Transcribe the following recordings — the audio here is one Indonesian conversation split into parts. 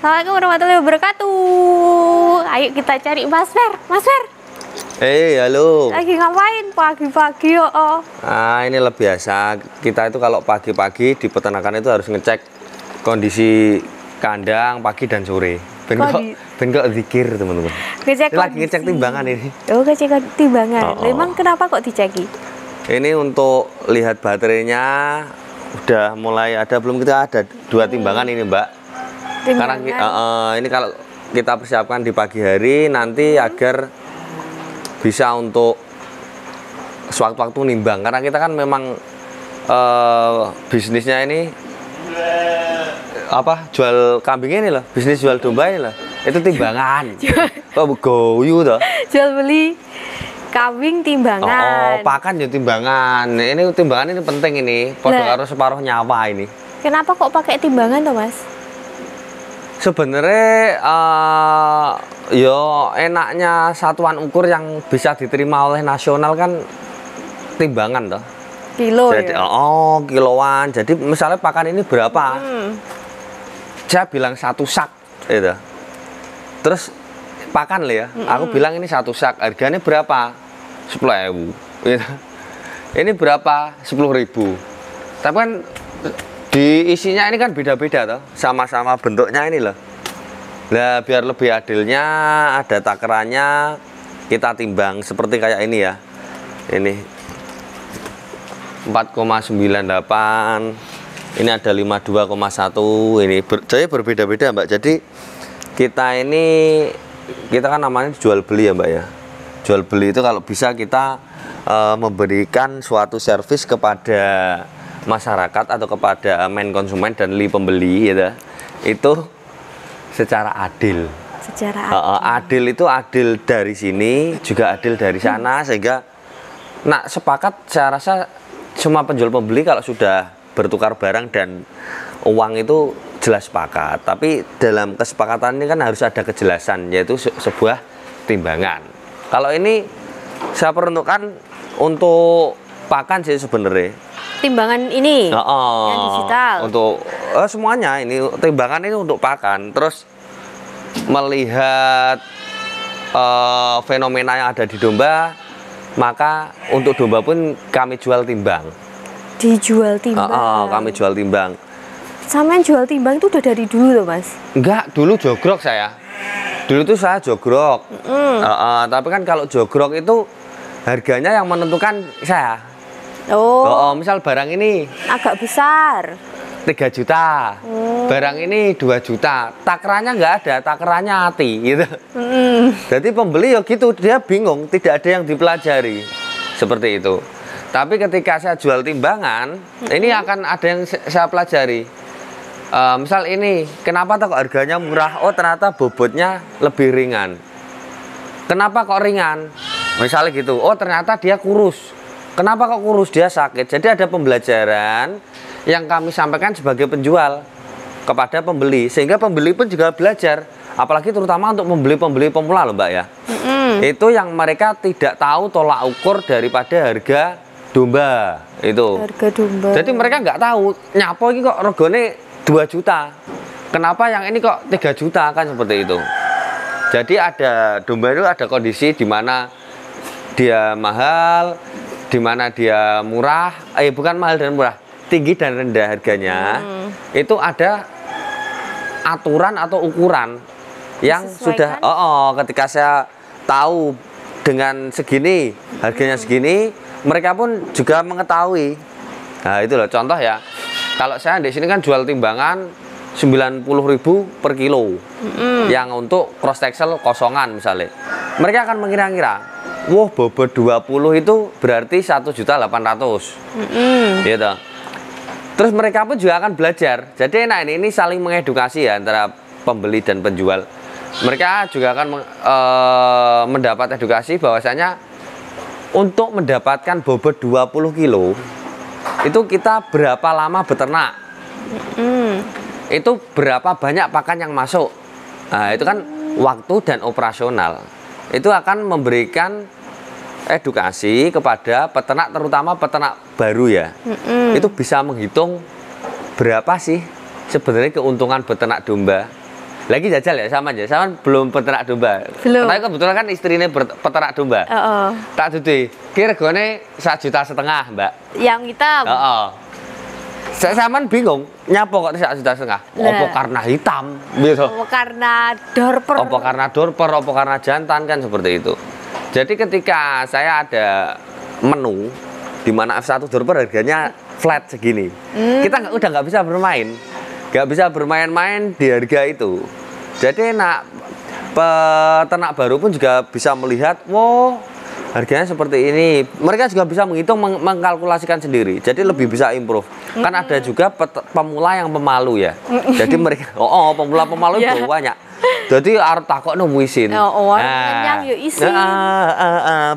Assalamualaikum warahmatullahi wabarakatuh. Ayo kita cari Mas Fer. Mas Fer. Halo. Lagi ngapain pagi-pagi yo? Ah, ini lebih biasa. Kita itu kalau pagi-pagi di peternakan itu harus ngecek kondisi kandang pagi dan sore. Ben kok zikir, teman-teman. Lagi ngecek timbangan ini. Oh, ngecek timbangan. Memang kenapa kok diceki? Ini untuk lihat baterainya udah mulai ada belum, kita ada 2 timbangan ini, Mbak. Karena ini kalau kita persiapkan di pagi hari nanti agar bisa untuk sewaktu-waktu nimbang, karena kita kan memang bisnisnya ini apa, jual kambing ini loh, bisnis jual domba ini loh, itu timbangan. Oh, goyu toh. Jual beli kambing timbangan. Pakan ya timbangan. Ini timbangan ini penting ini, podo karo separuh nyawa ini. Kenapa kok pakai timbangan toh, Mas? Sebenarnya yo enaknya satuan ukur yang bisa diterima oleh nasional kan timbangan toh. Kilo. Jadi, ya? Kiloan. Jadi misalnya pakan ini berapa? Saya bilang 1 sak gitu. Terus pakan lah ya. Aku bilang ini 1 sak. Harganya berapa? 10.000. Gitu. Ini berapa? 10.000. Tapi kan di isinya ini kan beda-beda toh, sama-sama bentuknya ini loh. Nah, biar lebih adilnya ada takerannya, kita timbang seperti kayak ini ya. Ini 4,98. Ini ada 52,1. Ini jadi berbeda-beda, Mbak. Jadi kita kan namanya jual beli ya, Mbak ya. Jual beli itu kalau bisa kita memberikan suatu servis kepada masyarakat atau kepada main konsumen dan pembeli gitu, itu secara adil. Secara adil itu adil dari sini juga adil dari sana, sehingga sepakat. Saya rasa semua penjual pembeli kalau sudah bertukar barang dan uang itu jelas sepakat. Tapi dalam kesepakatan ini kan harus ada kejelasan, yaitu sebuah timbangan. Kalau ini saya peruntukkan untuk pakan sih sebenarnya. Timbangan ini yang digital untuk semuanya, ini timbangan ini untuk pakan. Terus melihat fenomena yang ada di domba, maka untuk domba pun kami jual timbang. Dijual timbang. Kami jual timbang. Sampean jual timbang itu udah dari dulu loh, Mas? Enggak, dulu jogrok saya. Dulu tuh saya jogrok. Tapi kan kalau jogrok itu harganya yang menentukan saya. Misal barang ini agak besar 3 juta, barang ini 2 juta, takerannya nggak ada, takerannya hati gitu. Jadi pembeli ya gitu, dia bingung, tidak ada yang dipelajari seperti itu. Tapi ketika saya jual timbangan, ini akan ada yang saya pelajari. Misal ini, kenapa kok harganya murah? Oh, ternyata bobotnya lebih ringan. Kenapa kok ringan? Misalnya gitu. Oh, ternyata dia kurus. Kenapa kok kurus? Dia sakit. Jadi ada pembelajaran yang kami sampaikan sebagai penjual kepada pembeli, sehingga pembeli pun juga belajar. Apalagi terutama untuk pembeli-pembeli pemula loh, Mbak ya. Itu yang mereka tidak tahu tolak ukur daripada harga domba itu. Harga domba. Jadi mereka nggak tahu nyapo ini kok regone 2 juta. Kenapa yang ini kok 3 juta, kan seperti itu. Jadi ada domba itu ada kondisi di mana dia mahal, di mana dia murah, bukan mahal dan murah, tinggi dan rendah harganya. Itu ada aturan atau ukuran yang sudah ketika saya tahu dengan segini harganya segini, mereka pun juga mengetahui. Nah, itu loh contoh ya. Kalau saya di sini kan jual timbangan 90.000 per kilo. Yang untuk cross texel kosongan misalnya. Mereka akan mengira-ngira, wah, bobot 20 itu berarti 1.800.000. Gitu. Terus mereka pun juga akan belajar. Jadi enak ini saling mengedukasi ya antara pembeli dan penjual. Mereka juga akan mendapat edukasi bahwasanya untuk mendapatkan bobot 20 kilo itu kita berapa lama beternak. Itu berapa banyak pakan yang masuk. Nah, itu kan waktu dan operasional. Itu akan memberikan edukasi kepada peternak, terutama peternak baru ya. Itu bisa menghitung berapa sih sebenarnya keuntungan beternak domba. Lagi jajal ya sama aja, sama belum peternak domba. Belum. Tapi kebetulan kan istrinya peternak domba. Tak dudu. Ki regane 1,5 juta, Mbak. Yang hitam. Saya saman bingung, nyapa kok 1,5 juta? Apa karena hitam? Gitu. Apa karena dorper? Apa karena dorper, apa karena jantan, kan seperti itu. Jadi ketika saya ada menu di mana F1 dorper harganya flat segini, kita udah nggak bisa bermain. Nggak bisa bermain-main di harga itu. Jadi peternak baru pun juga bisa melihat, wow, harganya seperti ini. Mereka juga bisa menghitung, mengkalkulasikan sendiri. Jadi lebih bisa improve. Kan ada juga pemula yang pemalu ya. Jadi mereka, pemula-pemalu itu banyak. Jadi arep takokno muisin. Kenyang yo isi.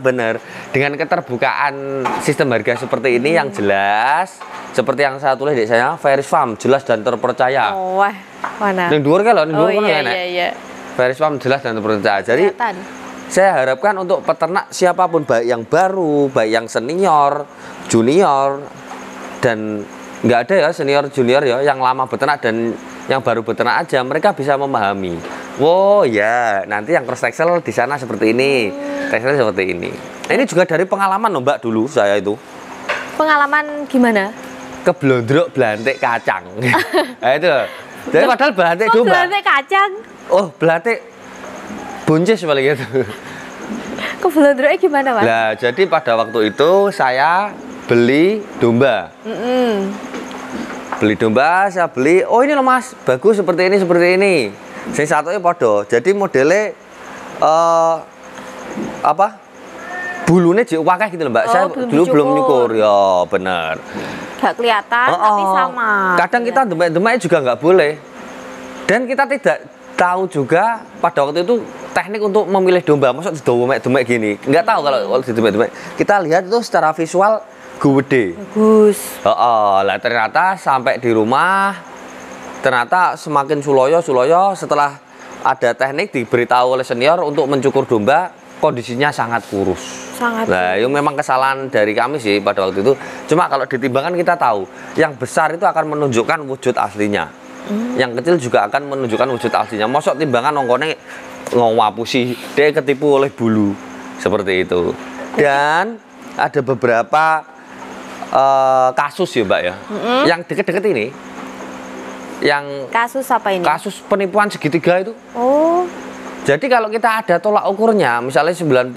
Bener. Dengan keterbukaan sistem harga seperti ini yang jelas, seperti yang saya tulis di saya, Ferris Farm jelas dan terpercaya. Wah, mana? Yang dhuwur kan lho, dhuwur kan enak. Iya. Ferris Farm jelas dan terpercaya. Jadi saya harapkan untuk peternak siapapun, baik yang baru, baik yang senior, junior, dan nggak ada ya senior junior ya, yang lama beternak dan yang baru beternak aja, mereka bisa memahami. Wow ya, nanti yang cross texel di sana seperti ini, texel seperti ini. Ini juga dari pengalaman loh Mbak, dulu saya itu. Pengalaman gimana? Keblondrok belantik kacang. Nah itu. Jadi padahal belantik domba. Belantik kacang. Oh, belantik buncis paling gitu. Keblondroknya gimana, Mas? Nah, jadi pada waktu itu saya beli domba. Beli domba, saya beli, oh ini loh Mas, bagus seperti ini. Sing satunya podo. Jadi modelnya bulunya diupakai gitu loh Mbak. Saya dulu belum nyukur, ya bener. Gak kelihatan, tapi sama. Kadang kita demek-demek juga nggak boleh. Dan kita tidak tahu juga pada waktu itu teknik untuk memilih domba. Maksud demek-demek gini, nggak tahu kalau di demek-demek. Kita lihat itu secara visual gede. Bagus. Lah ternyata sampai di rumah, ternyata semakin suloyo setelah ada teknik diberitahu oleh senior untuk mencukur domba, kondisinya sangat kurus. Nah, itu memang kesalahan dari kami sih pada waktu itu. Cuma kalau ditimbangkan kita tahu, yang besar itu akan menunjukkan wujud aslinya. Yang kecil juga akan menunjukkan wujud aslinya. Mosok timbangan nongkone ngapusi, dia ketipu oleh bulu. Seperti itu. Dan ada beberapa kasus ya Mbak ya. Yang deket-deket ini. Yang kasus apa ini? Kasus penipuan segitiga itu. Oh. Jadi kalau kita ada tolak ukurnya, misalnya 90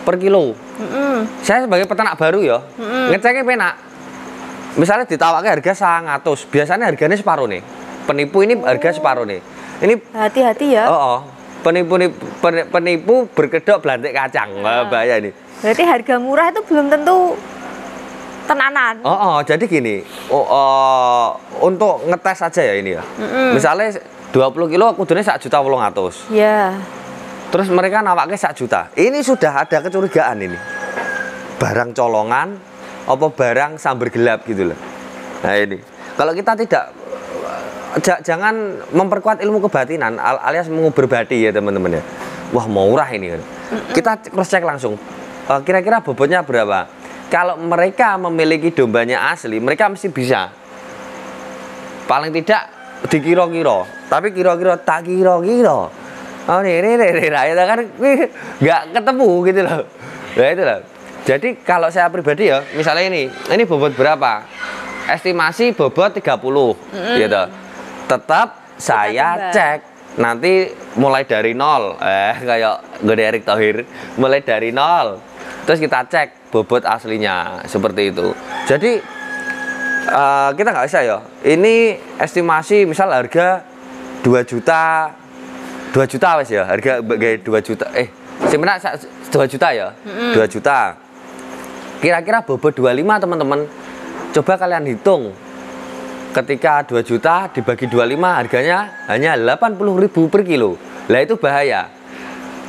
per kilo. Saya sebagai peternak baru ya, ngeceknya penak. Misalnya ditawaknya harga 100, biasanya harganya separuh nih. Penipu ini harga separuh nih. Ini hati-hati ya. Penipu berkedok belantik kacang. Bahaya ini. Berarti harga murah itu belum tentu tenanan. Jadi gini, untuk ngetes aja ya ini ya. Misalnya 20 kilo kudune 1.800.000. Iya. Terus mereka nawaknya 1 juta. Ini sudah ada kecurigaan ini. Barang colongan apa barang sambar gelap gitu loh. Nah ini. Kalau kita tidak jangan memperkuat ilmu kebatinan alias mengubur bati ya teman-teman ya. Wah, murah ini kan. Kita cross check langsung. Kira-kira bobotnya berapa? Kalau mereka memiliki dombanya asli, mereka mesti bisa. Paling tidak dikira-kira. Tapi kira-kira tak kira-kira. Oh ini rakyat kan nggak ketemu gitu loh. Nah itu loh. Jadi kalau saya pribadi ya, misalnya ini bobot berapa? Estimasi bobot 30 gitu. Tetap saya cek nanti mulai dari 0. Kayak Gede Erick Thohir, mulai dari 0. Terus kita cek bobot aslinya seperti itu. Jadi kita nggak bisa ya. Ini estimasi misal harga 2 juta wes ya, harga bagai 2 juta. Sebenarnya 2 juta ya. 2 juta. Kira-kira bobot 25 teman-teman. Coba kalian hitung. Ketika 2 juta dibagi 25 harganya hanya 80.000 per kilo. Lah itu bahaya.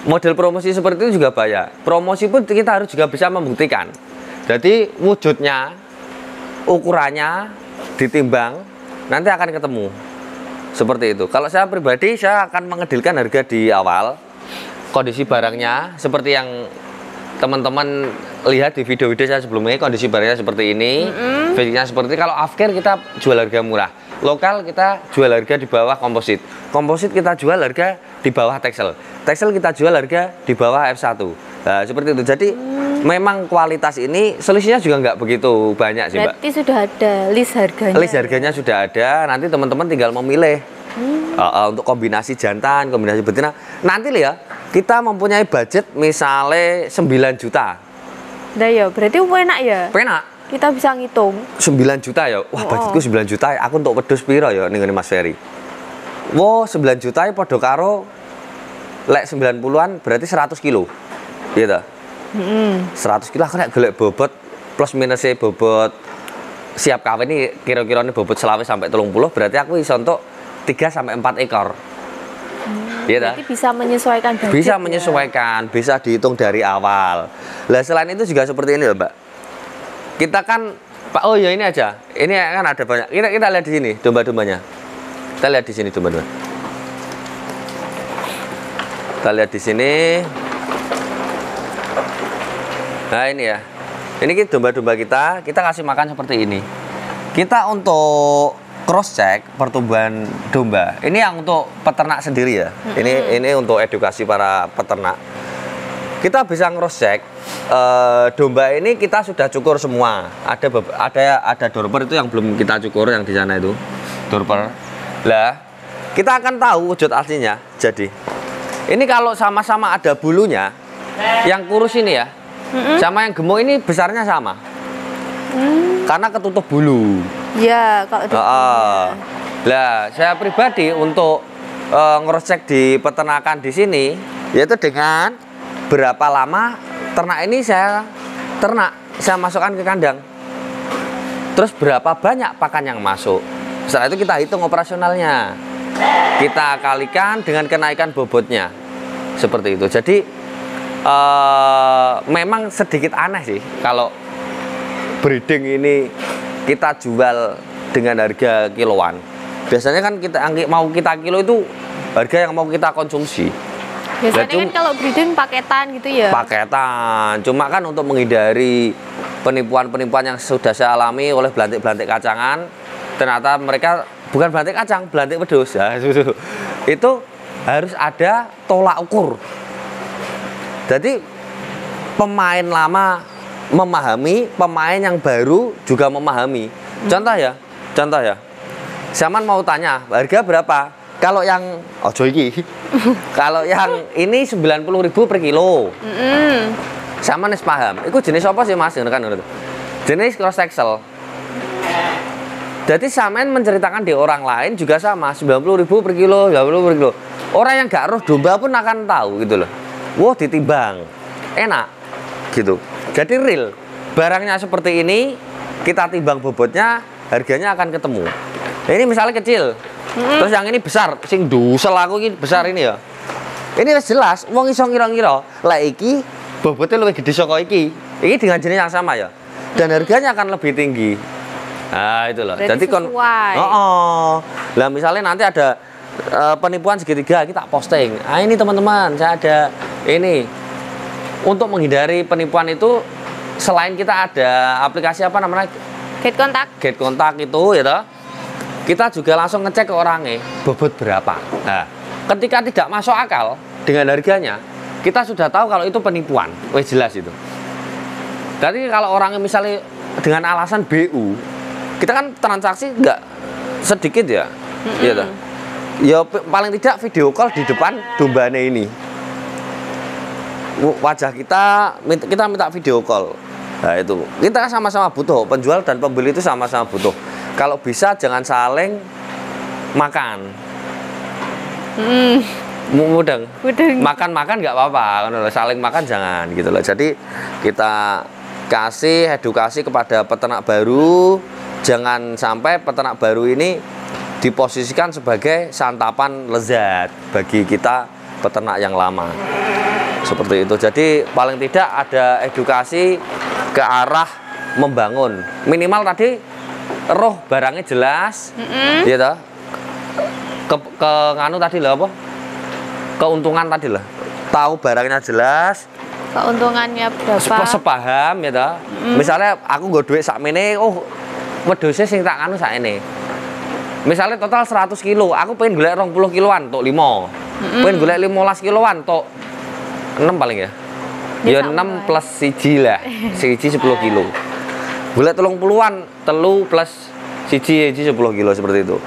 Model promosi seperti itu juga bahaya. Promosi pun kita harus juga bisa membuktikan. Jadi wujudnya, ukurannya ditimbang, nanti akan ketemu. Seperti itu. Kalau saya pribadi, saya akan mengedilkan harga di awal. Kondisi barangnya seperti yang teman-teman lihat di video-video saya sebelumnya, kondisi barangnya seperti ini, fisiknya seperti ini. Kalau after kita jual harga murah. Lokal kita jual harga di bawah komposit. Komposit kita jual harga di bawah teksel. Teksel kita jual harga di bawah F1. Nah, seperti itu. Jadi memang kualitas ini selisihnya juga nggak begitu banyak sih, Mbak. Berarti sudah ada list harganya. List harganya sudah ada. Nanti teman-teman tinggal memilih untuk kombinasi jantan, kombinasi betina. Nanti ya, kita mempunyai budget misalnya 9 juta. Nah ya, berarti enak ya? Penak. Kita bisa ngitung 9 juta ya. Wah, budgetku 9 juta. Aku untuk wedhus piro ya ning Mas Ferry. Wo, 9 juta padha karo lek 90-an berarti 100 kilo. Iya ta? 100 kilo aku nek golek bobot plus minusnya bobot siap kawin ini kira-kira ini bobot selawe sampai 30 berarti aku bisa untuk 3 sampai 4 ekor. Iya ta? Berarti bisa menyesuaikan budget. Bisa menyesuaikan, bisa dihitung dari awal. Lah selain itu juga seperti ini loh, Mbak. Kita kan Pak, oh ya ini aja. Ini kan ada banyak. Kita lihat di sini domba-dombanya. Kita lihat di sini domba-domba. Kita lihat di sini. Nah, ini ya. Ini domba-domba kita kasih makan seperti ini. Kita untuk cross check pertumbuhan domba. Ini yang untuk peternak sendiri ya. Ini untuk edukasi para peternak. Kita bisa cross check domba ini kita sudah cukur semua. Ada dorper itu yang belum kita cukur yang di sana itu. Dorper. Lah, kita akan tahu wujud aslinya. Jadi, ini kalau sama-sama ada bulunya, yang kurus ini ya, sama yang gemuk ini besarnya sama. Karena ketutup bulu. Ya, kalau Lah, saya pribadi untuk ngerocek di peternakan di sini, yaitu dengan berapa lama ternak ini saya masukkan ke kandang. Terus berapa banyak pakan yang masuk. Setelah itu kita hitung operasionalnya. Kita kalikan dengan kenaikan bobotnya. Seperti itu. Jadi memang sedikit aneh sih kalau breeding ini kita jual dengan harga kiloan. Biasanya kan mau kita kilo itu harga yang mau kita konsumsi. Biasanya kan kalau breeding paketan gitu ya. Paketan. Cuma kan untuk menghindari penipuan-penipuan yang sudah saya alami oleh belantik-belantik kacangan, ternyata mereka bukan belantik kacang, belantik wedhus ya. Itu harus ada tolak ukur. Jadi pemain lama memahami, pemain yang baru juga memahami. Contoh ya. Zaman mau tanya, harga berapa? Kalau yang kalau yang ini 90.000 per kilo. Sama nih paham. Itu jenis apa sih Mas? Kan jenis cross texel. Jadi sampean menceritakan di orang lain juga sama, 90.000 per kilo, 90 per kilo. Orang yang gak roh domba pun akan tahu gitu loh. Wah, ditimbang. Enak. Gitu. Jadi real. Barangnya seperti ini, kita timbang bobotnya, harganya akan ketemu. Nah, ini misalnya kecil. Terus yang ini besar, sing dusel aku ini besar ini ya. Ini jelas, wong iso ngira-ngira, lah iki bobotnya lebih gede saka iki. Iki dengan jenis yang sama ya. Dan harganya akan lebih tinggi. Nah, itu loh. Jadi Lah misalnya nanti ada penipuan segitiga, kita posting. Ah, ini teman-teman, saya ada ini. Untuk menghindari penipuan itu selain kita ada aplikasi apa namanya? Get kontak itu ya toh. Kita juga langsung ngecek ke orangnya bobot berapa. Nah, ketika tidak masuk akal dengan harganya, kita sudah tahu kalau itu penipuan. Wes jelas itu. Jadi kalau orangnya misalnya dengan alasan BU, kita kan transaksi nggak sedikit ya. Gitu. Ya paling tidak video call di depan dombanya ini. Wajah kita minta video call. Nah, itu. Kita sama-sama butuh, penjual dan pembeli itu sama-sama butuh. Kalau bisa jangan saling makan. Mudeng. Makan-makan nggak apa-apa, saling makan jangan gitu loh. Jadi kita kasih edukasi kepada peternak baru, jangan sampai peternak baru ini diposisikan sebagai santapan lezat bagi kita peternak yang lama. Seperti itu. Jadi paling tidak ada edukasi ke arah membangun. Minimal tadi roh barangnya jelas, ya toh. Ke nganu tadi lah apa? Keuntungan tadi lah. Tahu barangnya jelas. Keuntungannya berapa? Sepaham ya toh. Misalnya aku nggo duit sakmene, oh wedhuse sing tak anu sakene. Misalnya total 100 kilo, aku pengen golek 20 kiloan tok 5. Pengen golek 15 kiloan tok 6 paling ya. Ya 6 plus siji lah. Siji 10 kilo. Golek 30-an, telu plus siji 10 kilo seperti itu.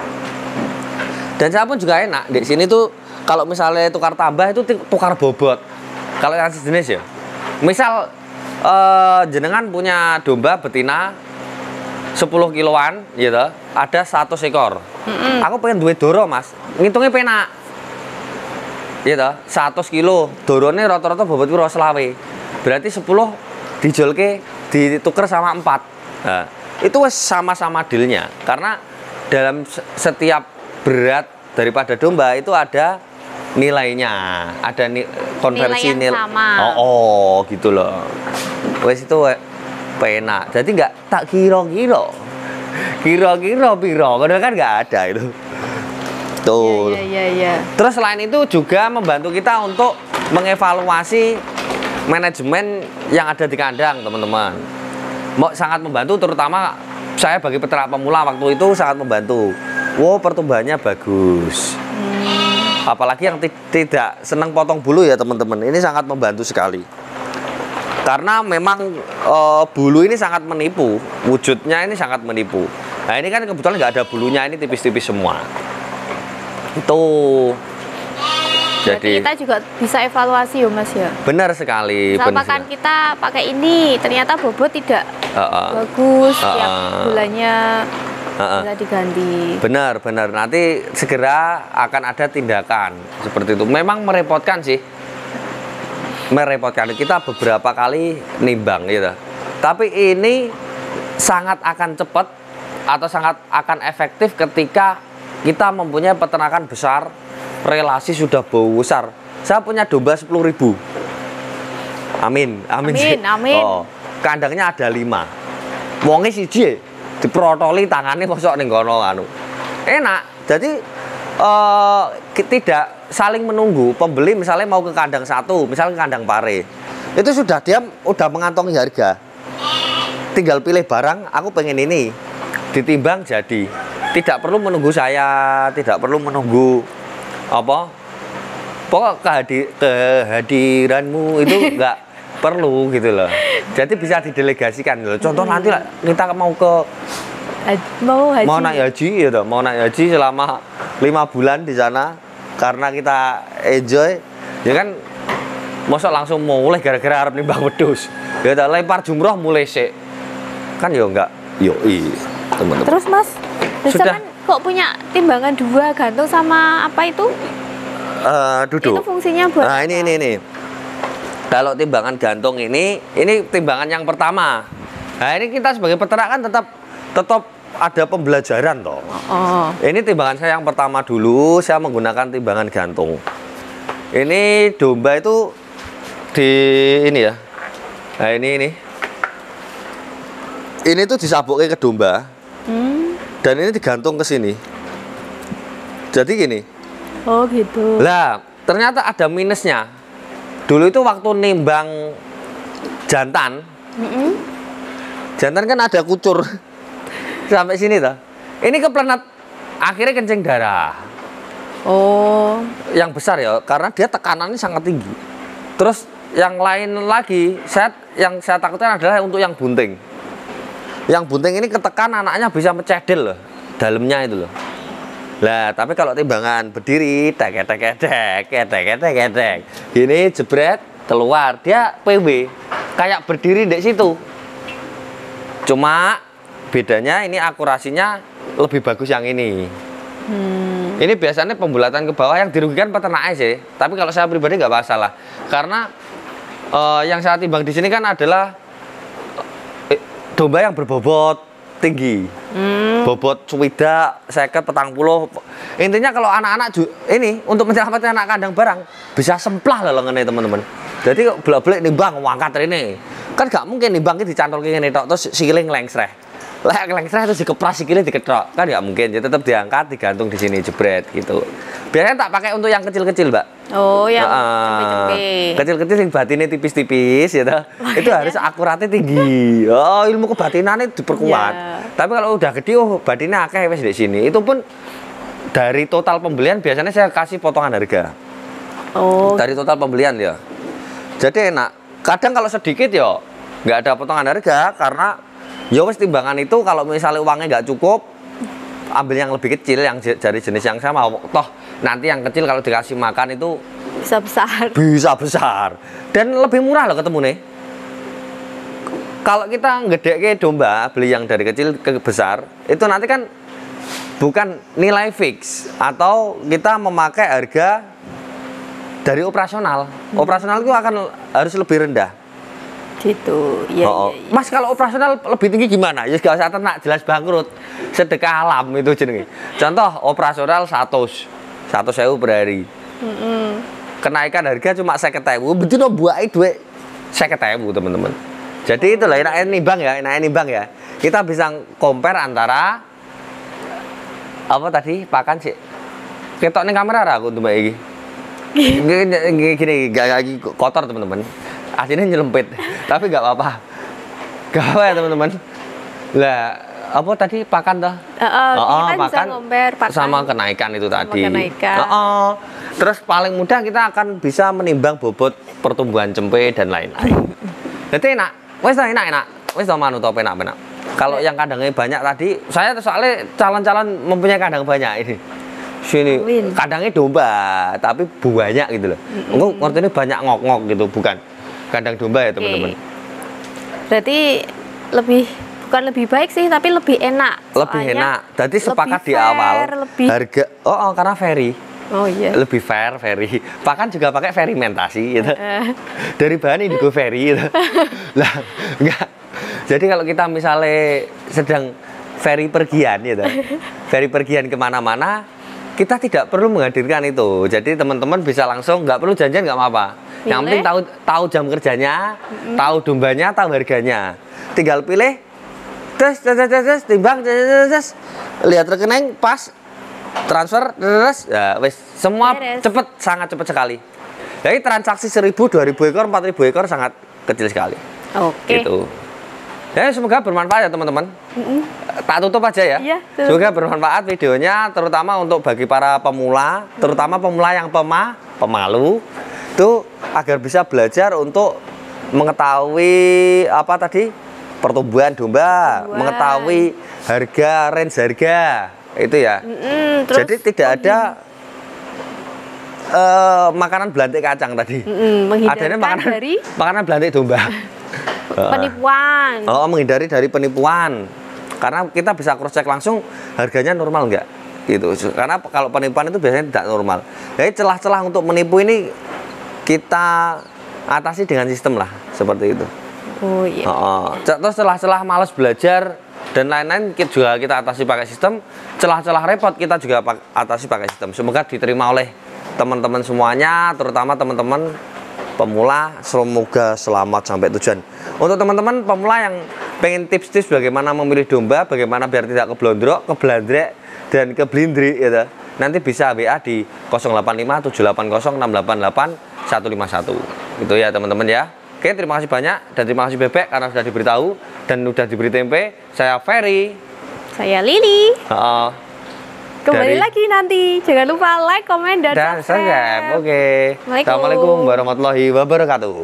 Dan saya pun juga enak. Di sini tuh kalau misalnya tukar tambah itu tukar bobot. Kalau yang sejenis ya. Misal jenengan punya domba betina 10 kiloan gitu, ada 100 ekor. Aku pengen duwe doro, Mas. Ngitungnya penak. Gitu, 100 kilo. Dorone rata-rata bobot piro selawe. Berarti 10 dijolke ditukar sama 4. Nah, itu sama-sama dealnya. Karena dalam setiap berat daripada domba itu ada nilainya, ada konversi nilai yang sama. Oh, gitu loh. Wes itu penak. Jadi nggak tak kira-kira piro, karena kan nggak ada itu. Tuh. Iya. Terus selain itu juga membantu kita untuk mengevaluasi manajemen yang ada di kandang, teman-teman. Sangat membantu, terutama saya bagi peternak pemula waktu itu sangat membantu. Wow, pertumbuhannya bagus. Apalagi yang tidak senang potong bulu ya, teman-teman. Ini sangat membantu sekali. Karena memang bulu ini sangat menipu, wujudnya ini sangat menipu. Nah ini kan kebetulan nggak ada bulunya, ini tipis-tipis semua. Itu. Jadi kita juga bisa evaluasi ya, Mas ya. Benar sekali. Misalkan kita pakai ini, ternyata bobot tidak bagus, tiap bulannya bisa diganti. Benar. Nanti segera akan ada tindakan seperti itu. Memang merepotkan sih. Merepotkan, kita beberapa kali nimbang gitu. Tapi ini sangat akan cepat atau sangat akan efektif ketika kita mempunyai peternakan besar, relasi sudah besar. Saya punya domba 10.000. Amin. Oh, kandangnya ada 5. Wonge siji diprotoli tangannya mosok ning kono anu. Enak. Jadi tidak saling menunggu. Pembeli misalnya mau ke kandang satu, misalnya ke kandang pare, itu sudah dia udah mengantongi harga, tinggal pilih barang, aku pengen ini, ditimbang jadi. Tidak perlu menunggu saya, tidak perlu menunggu apa, pokok kehadiranmu itu nggak perlu gitu loh. Jadi bisa didelegasikan loh. Contoh nanti lah kita mau naik haji gitu, mau naik haji selama 5 bulan di sana karena kita enjoy, ya kan, masa langsung mulai gara-gara harap nimbang wedhus, ya tak lempar jumroh mulai sik, kan ya enggak, teman-teman. Terus Mas, sudah kan kok punya timbangan 2 gantung sama apa itu? Duduk. Itu fungsinya buat nah ini. Kalau timbangan gantung ini timbangan yang pertama. Nah ini kita sebagai peternak kan tetap ada pembelajaran toh. Ini timbangan saya yang pertama dulu, saya menggunakan timbangan gantung. Ini domba itu di ini ya. Nah ini. Ini tuh disabuknya ke domba. Dan ini digantung ke sini. Jadi gini. Oh gitu. Lah, ternyata ada minusnya. Dulu itu waktu nimbang jantan. Jantan kan ada kucur sampai sini toh. Ini keplenet, akhirnya kencing darah. Oh. Yang besar ya, karena dia tekanannya sangat tinggi. Terus yang lain lagi, yang saya takutkan adalah untuk yang bunting. Yang bunting ini ketekan anaknya bisa mecedel loh, dalamnya itu loh. Lah, tapi kalau timbangan berdiri, tek. Gini jebret keluar, dia PW. Kayak berdiri di situ. Cuma bedanya ini akurasinya lebih bagus yang ini. Ini biasanya pembulatan ke bawah yang dirugikan peternaknya sih. Tapi kalau saya pribadi nggak masalah, karena yang saya timbang di sini kan adalah domba yang berbobot tinggi, bobot swidak, 50, 40. Intinya kalau anak-anak ini untuk menyelamatkan anak kandang barang bisa semplah lah lengannya teman-teman. Jadi belak-belak nimbang ngangkat ini kan gak mungkin nimbangnya dicantol kayak gini terus sikile nglengsreh. Lah lengsreh terus dikepras sikile diketrok kan nggak mungkin, jadi tetap diangkat digantung di sini jebret gitu. Biasanya tak pakai untuk yang kecil-kecil, Mbak. Oh, yang cepet-cepet. Kecil-kecil yang batinnya tipis-tipis ya toh. Itu harus akuratnya tinggi. Oh, ilmu kebatinannya diperkuat. Tapi kalau udah gede batinnya akeh wis di sini. Itu pun dari total pembelian biasanya saya kasih potongan harga. Oh. Dari total pembelian ya. Jadi enak. Kadang kalau sedikit ya nggak ada potongan harga karena ya wes timbangan itu kalau misalnya uangnya nggak cukup, ambil yang lebih kecil yang dari jenis yang sama. Toh nanti yang kecil kalau dikasih makan itu bisa besar. Bisa besar dan lebih murah loh ketemu nih. Kalau kita ngedek domba beli yang dari kecil ke besar itu nanti kan bukan nilai fix atau kita memakai harga dari operasional. Operasional itu harus lebih rendah. Gitu. Ya, oh, ya. Mas kalau operasional lebih tinggi gimana? Ya gak usah ternak, jelas bangkrut. Sedekah alam itu jenenge. Contoh operasional 100.000 per hari. Kenaikan harga cuma 50.000. Betul buai duit 50.000 teman-teman. Jadi itulah enaknya nimbang ya. Kita bisa compare antara apa tadi pakan sih. Ketok ning kamera ra aku mbak iki. Gini lagi kotor teman-teman. Aslinya nyelempit, tapi nggak apa-apa. Nggak apa ya teman-teman. Lah, apa tadi pakan toh? Kita pakan bisa compare pakan sama kenaikan itu tadi. Kenaikan. Terus paling mudah kita akan bisa menimbang bobot pertumbuhan cempe dan lain-lain. Jadi enak, wes manut top enak. Kalau yang kandangnya banyak tadi, saya soalnya calon-calon mempunyai kandang banyak ini. Sini kandangnya domba, tapi banyak gitu loh. Enggak, artinya banyak ngok-ngok gitu, bukan kandang domba ya teman-teman. Berarti bukan lebih baik sih, tapi lebih enak. Lebih enak. Jadi sepakat di awal harga. Karena ferry. Oh iya. Lebih fair ferry. Pakan juga pakai fermentasi gitu. Dari bahan indigo ferry gitu. Lah, enggak. Jadi kalau kita misalnya sedang ferry pergian gitu. Ferry pergian kemana-mana, kita tidak perlu menghadirkan itu. Jadi teman-teman bisa langsung, nggak perlu janjian, nggak apa-apa. Yang penting tahu jam kerjanya, tahu dombanya, tahu harganya. Tinggal pilih, terus timbang, lihat rekening pas, transfer, terus, ya wes semua cepet, sangat cepet sekali. Jadi transaksi 1.000, 2.000 ekor, 4.000 ekor sangat kecil sekali. Oke. Gitu. Ya semoga bermanfaat ya teman-teman. Tak tutup aja ya. Iya, semoga bermanfaat videonya, terutama untuk bagi para pemula, terutama pemula yang pemalu, itu agar bisa belajar untuk mengetahui apa tadi pertumbuhan domba, mengetahui range harga itu ya. Jadi tidak ada makanan belantik kacang tadi. Adanya makanan belantik domba. Penipuan. Menghindari dari penipuan. Karena kita bisa cross check langsung harganya normal enggak gitu. Karena kalau penipuan itu biasanya tidak normal. Jadi celah-celah untuk menipu ini kita atasi dengan sistem lah seperti itu. Oh iya. Terus celah-celah malas belajar dan lain-lain juga kita atasi pakai sistem. Celah-celah repot kita juga atasi pakai sistem. Semoga diterima oleh teman-teman semuanya, terutama teman-teman pemula, semoga selamat sampai tujuan. Untuk teman-teman pemula yang pengen tips-tips bagaimana memilih domba, bagaimana biar tidak keblondrok, keblandrek, dan keblindri gitu, nanti bisa WA di 085 780 688 151. Gitu ya teman-teman ya. Oke, terima kasih banyak dan terima kasih Bebek karena sudah diberitahu dan sudah diberi tempe. Saya Ferry. Saya Lili. Kembali lagi nanti. Jangan lupa like, komen, dan subscribe. Oke. Assalamualaikum warahmatullahi wabarakatuh.